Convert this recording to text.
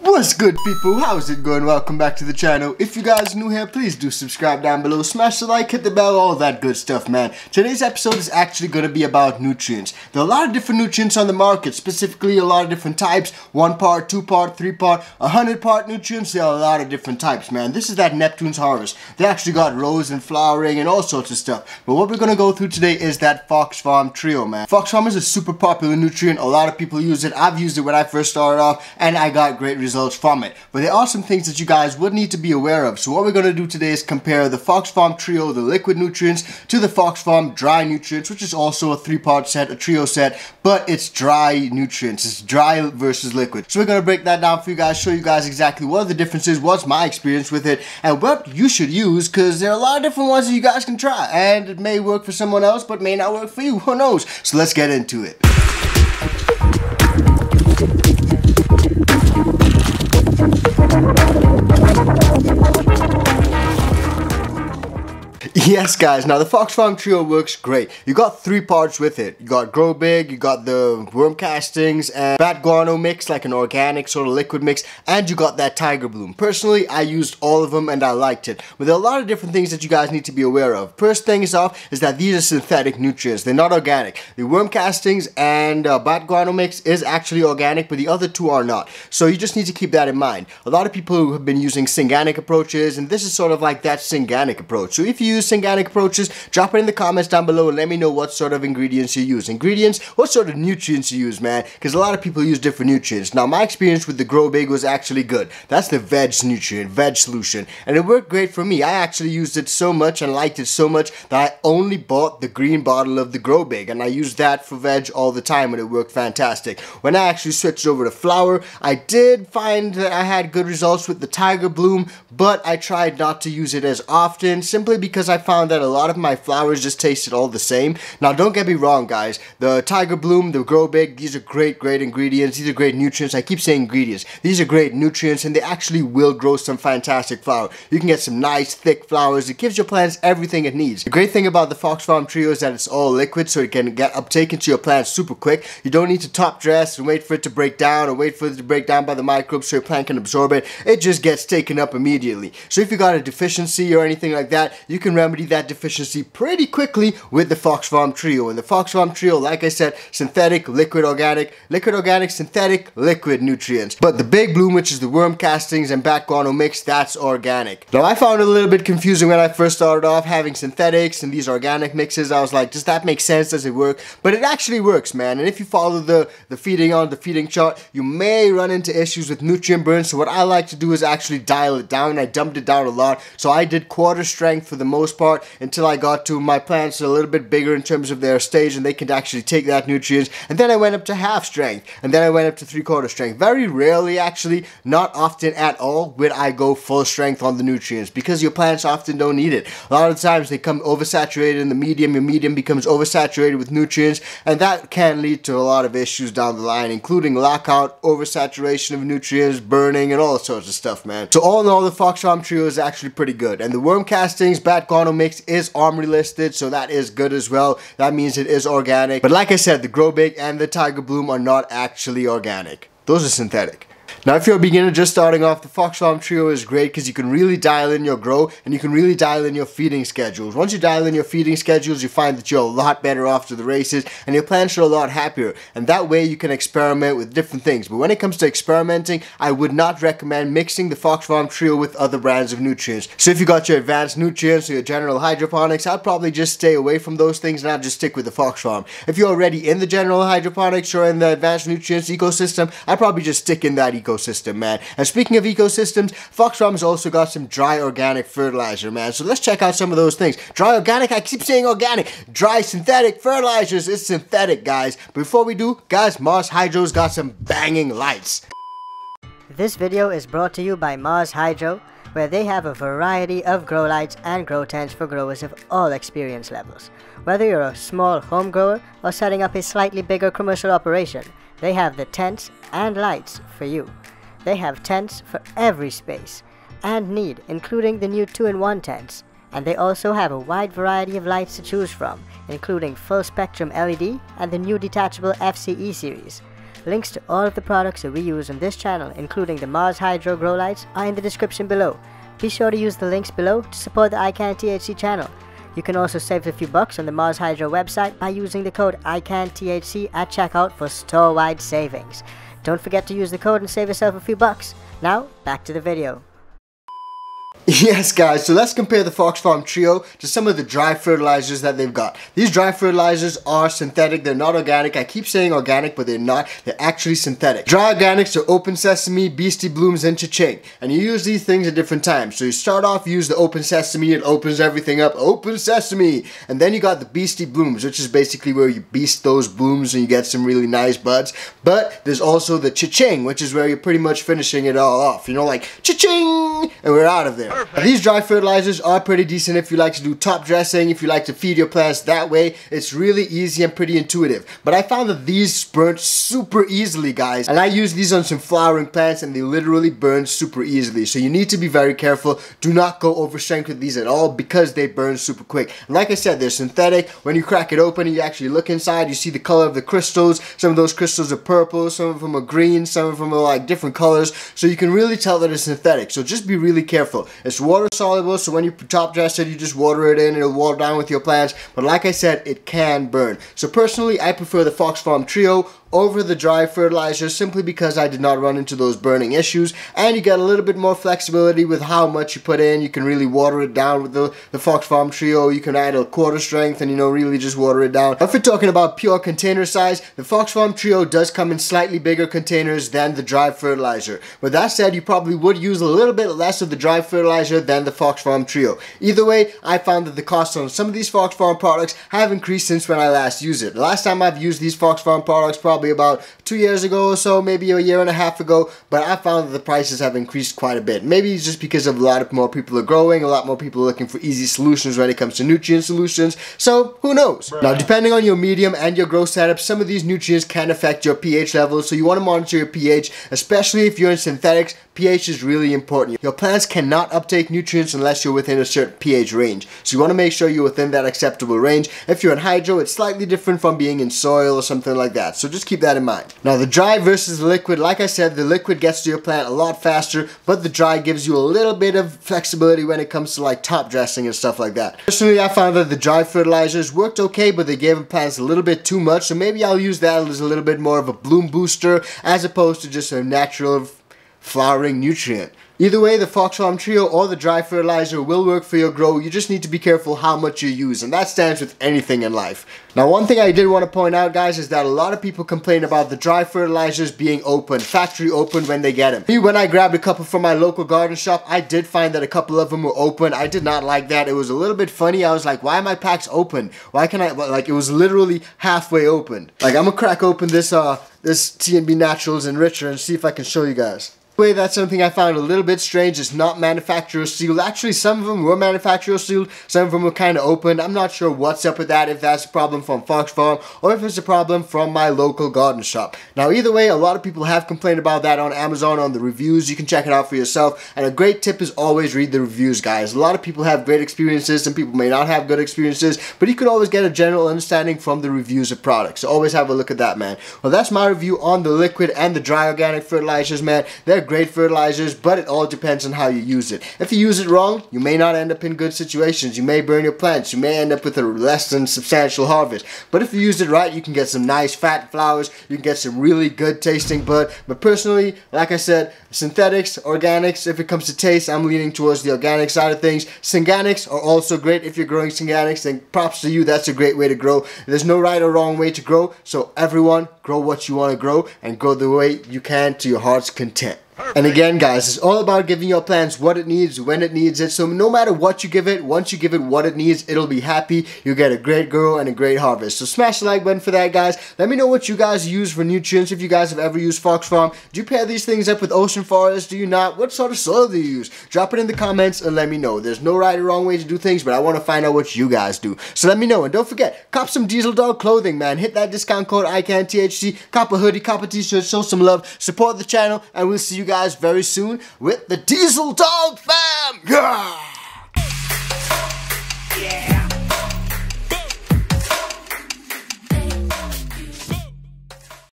What's good, people? How's it going? Welcome back to the channel. If you guys are new here, please do subscribe down below, smash the like, hit the bell, all that good stuff, man. Today's episode is actually going to be about nutrients. There are a lot of different nutrients on the market, specifically a lot of different types, 1 part, 2 part, 3 part, 100 part nutrients. There are a lot of different types, man. This is that Neptune's Harvest. They actually got rose and flowering and all sorts of stuff. But what we're going to go through today is that Fox Farm Trio, man. Fox Farm is a super popular nutrient. A lot of people use it. I've used it when I first started off and I got great results from it. But there are some things that you guys would need to be aware of. So what we're going to do today is compare the Fox Farm Trio, the liquid nutrients, to the Fox Farm Dry Nutrients, which is also a 3-part set, a trio set, but it's dry nutrients. It's dry versus liquid. So we're going to break that down for you guys, show you guys exactly what the difference is, what's my experience with it, and what you should use, because there are a lot of different ones that you guys can try. And it may work for someone else, but may not work for you. Who knows? So let's get into it. Yes, guys, now the Fox Farm Trio works great. You got 3 parts with it. You got Grow Big, you got the worm castings, and Bat Guano mix, like an organic sort of liquid mix, and you got that Tiger Bloom. Personally, I used all of them and I liked it. But there are a lot of different things that you guys need to be aware of. First thing is that these are synthetic nutrients. They're not organic. The worm castings and Bat Guano mix is actually organic, but the other 2 are not. So you just need to keep that in mind. A lot of people who have been using Synganic approaches, and this is sort of like that Synganic approach. So if you use Synganic approaches, drop it in the comments down below and let me know what sort of ingredients you use. Ingredients, what sort of nutrients you use, man, because a lot of people use different nutrients. Now, my experience with the Grow Big was actually good. That's the veg nutrient, veg solution, and it worked great for me. I actually used it so much and liked it so much that I only bought the green bottle of the Grow Big, and I used that for veg all the time, and it worked fantastic. When I actually switched over to flour, I did find that I had good results with the Tiger Bloom, but I tried not to use it as often, simply because I found that a lot of my flowers just tasted all the same. Now, don't get me wrong, guys. The Tiger Bloom, the Grow Big, these are great ingredients. These are great nutrients. I keep saying ingredients. These are great nutrients, and they actually will grow some fantastic flower. You can get some nice, thick flowers. It gives your plants everything it needs. The great thing about the Fox Farm Trio is that it's all liquid, so it can get uptake into your plants super quick. You don't need to top dress and wait for it to break down, or wait for it to break down by the microbes so your plant can absorb it. It just gets taken up immediately. So if you got a deficiency or anything like that, you can remedy that deficiency pretty quickly with the Fox Farm Trio. And the Fox Farm Trio, like I said, synthetic, liquid, organic, synthetic, liquid nutrients. But the Big Bloom, which is the worm castings and Bat Guano mix, that's organic. Now, I found it a little bit confusing when I first started off having synthetics and these organic mixes. I was like, does that make sense? Does it work? But it actually works, man. And if you follow the feeding chart, you may run into issues with nutrient burn. So what I like to do is actually dial it down. I dumped it down a lot. So I did quarter strength for the most part until I got to my plants a little bit bigger in terms of their stage, and they can actually take that nutrients. And then I went up to half strength, and then I went up to 3/4 strength. Very rarely, actually, not often at all, would I go full strength on the nutrients, because your plants often don't need it. A lot of times they come oversaturated in the medium. Your medium becomes oversaturated with nutrients, and that can lead to a lot of issues down the line, including lockout, oversaturation of nutrients, burning, and all sorts of stuff, man. So all in all, the Fox Farm Trio is actually pretty good. And the worm castings Bat Guano mix is OMRI listed, so that is good as well. That means it is organic. But like I said, the Grow Big and the Tiger Bloom are not actually organic. Those are synthetic. Now, if you're a beginner just starting off, the Fox Farm Trio is great because you can really dial in your grow, and you can really dial in your feeding schedules. Once you dial in your feeding schedules, you find that you're a lot better off to the races, and your plants are a lot happier. And that way you can experiment with different things. But when it comes to experimenting, I would not recommend mixing the Fox Farm Trio with other brands of nutrients. So if you got your advanced nutrients or your general hydroponics, I'd probably just stay away from those things and I'd just stick with the Fox Farm. If you're already in the general hydroponics or in the advanced nutrients ecosystem, I'd probably just stick in that ecosystem, man. And speaking of ecosystems, Fox Farm's also got some dry organic fertilizer, man. So let's check out some of those things. Dry organic, I keep saying organic. Dry synthetic fertilizers, it's synthetic, guys. Before we do, guys, Mars Hydro's got some banging lights. This video is brought to you by Mars Hydro, where they have a variety of grow lights and grow tents for growers of all experience levels. Whether you're a small home grower or setting up a slightly bigger commercial operation, they have the tents and lights for you. They have tents for every space and need, including the new 2-in-1 tents. And they also have a wide variety of lights to choose from, including full spectrum LED and the new detachable FCE series. Links to all of the products that we use on this channel, including the Mars Hydro Grow Lights, are in the description below. Be sure to use the links below to support the iCanTHC channel. You can also save a few bucks on the Mars Hydro website by using the code iCanTHC at checkout for store-wide savings. Don't forget to use the code and save yourself a few bucks. Now, back to the video. Yes guys, so let's compare the Fox Farm Trio to some of the dry fertilizers that they've got. These dry fertilizers are synthetic, they're not organic. I keep saying organic, but they're not. They're actually synthetic. Dry organics are Open Sesame, Beastie Blooms, and Cha-Ching. And you use these things at different times. So you start off, use the Open Sesame, it opens everything up, Open Sesame! And then you got the Beastie Blooms, which is basically where you beast those blooms and you get some really nice buds. But there's also the Cha-Ching, which is where you're pretty much finishing it all off. You know, like, Cha-Ching! And we're out of there. These dry fertilizers are pretty decent if you like to do top dressing, if you like to feed your plants that way. It's really easy and pretty intuitive. But I found that these burn super easily, guys. And I use these on some flowering plants and they literally burn super easily. So you need to be very careful. Do not go over strength with these at all because they burn super quick. And like I said, they're synthetic. When you crack it open and you actually look inside, you see the color of the crystals. Some of those crystals are purple, some of them are green, some of them are like different colors. So you can really tell that it's synthetic. So just be really careful. It's water soluble, so when you top dress it, you just water it in, it'll water down with your plants. But like I said, it can burn. So personally, I prefer the Fox Farm Trio over the dry fertilizers simply because I did not run into those burning issues, and you get a little bit more flexibility with how much you put in. You can really water it down with the Fox Farm Trio. You can add a quarter strength and, you know, really just water it down. If we're talking about pure container size, the Fox Farm Trio does come in slightly bigger containers than the dry fertilizer. But that said, you probably would use a little bit less of the dry fertilizer than the Fox Farm Trio. Either way, I found that the cost on some of these Fox Farm products have increased since when I last used it. The last time I've used these Fox Farm products probably about 2 years ago or so, maybe a year and a half ago, but I found that the prices have increased quite a bit. Maybe it's just because of a lot more people are growing, a lot more people are looking for easy solutions when it comes to nutrient solutions, so who knows? Now, depending on your medium and your grow setup, some of these nutrients can affect your pH level, so you want to monitor your pH, especially if you're in synthetics. pH is really important. Your plants cannot uptake nutrients unless you're within a certain pH range. So you want to make sure you're within that acceptable range. If you're in hydro, it's slightly different from being in soil or something like that. So just keep that in mind. Now the dry versus the liquid, like I said, the liquid gets to your plant a lot faster, but the dry gives you a little bit of flexibility when it comes to like top dressing and stuff like that. Personally, I found that the dry fertilizers worked okay, but they gave plants a little bit too much. So maybe I'll use that as a little bit more of a bloom booster as opposed to just a natural flowering nutrient. Either way, the Fox Farm Trio or the dry fertilizer will work for your grow. You just need to be careful how much you use, and that stands with anything in life. Now, one thing I did want to point out, guys, is that a lot of people complain about the dry fertilizers being open, factory open when they get them. Me, when I grabbed a couple from my local garden shop, I did find that a couple of them were open. I did not like that. It was a little bit funny. I was like, why are my packs open? Why can I, like, it was literally halfway open. Like, I'm gonna crack open this T&B Naturals Enricher and see if I can show you guys. That's something I found a little bit strange. It's not manufacturer sealed. Actually, some of them were manufacturer sealed. Some of them were kind of open. I'm not sure what's up with that, if that's a problem from Fox Farm or if it's a problem from my local garden shop. Now, either way, a lot of people have complained about that on Amazon, on the reviews. You can check it out for yourself. And a great tip is always read the reviews, guys. A lot of people have great experiences. Some people may not have good experiences, but you can always get a general understanding from the reviews of products. So always have a look at that, man. Well, that's my review on the liquid and the dry organic fertilizers, man. They're great fertilizers, but it all depends on how you use it. If you use it wrong, you may not end up in good situations. You may burn your plants. You may end up with a less than substantial harvest. But if you use it right, you can get some nice fat flowers. You can get some really good tasting bud. But personally, like I said, synthetics, organics, if it comes to taste, I'm leaning towards the organic side of things. Synganics are also great. If you're growing synganics, then props to you. That's a great way to grow. There's no right or wrong way to grow. So everyone, grow what you want to grow and grow the way you can to your heart's content. And again, guys, it's all about giving your plants what it needs, when it needs it. So no matter what you give it, once you give it what it needs, it'll be happy. You'll get a great grow and a great harvest. So smash the like button for that, guys. Let me know what you guys use for nutrients. If you guys have ever used Fox Farm, do you pair these things up with Ocean Forest? Do you not? What sort of soil do you use? Drop it in the comments and let me know. There's no right or wrong way to do things, but I want to find out what you guys do. So let me know. And don't forget, cop some Diesel Dog clothing, man. Hit that discount code iCanTHC. Cop a hoodie, cop a t-shirt, show some love, support the channel, and we'll see you guys very soon with the Diesel Dog fam! Yeah!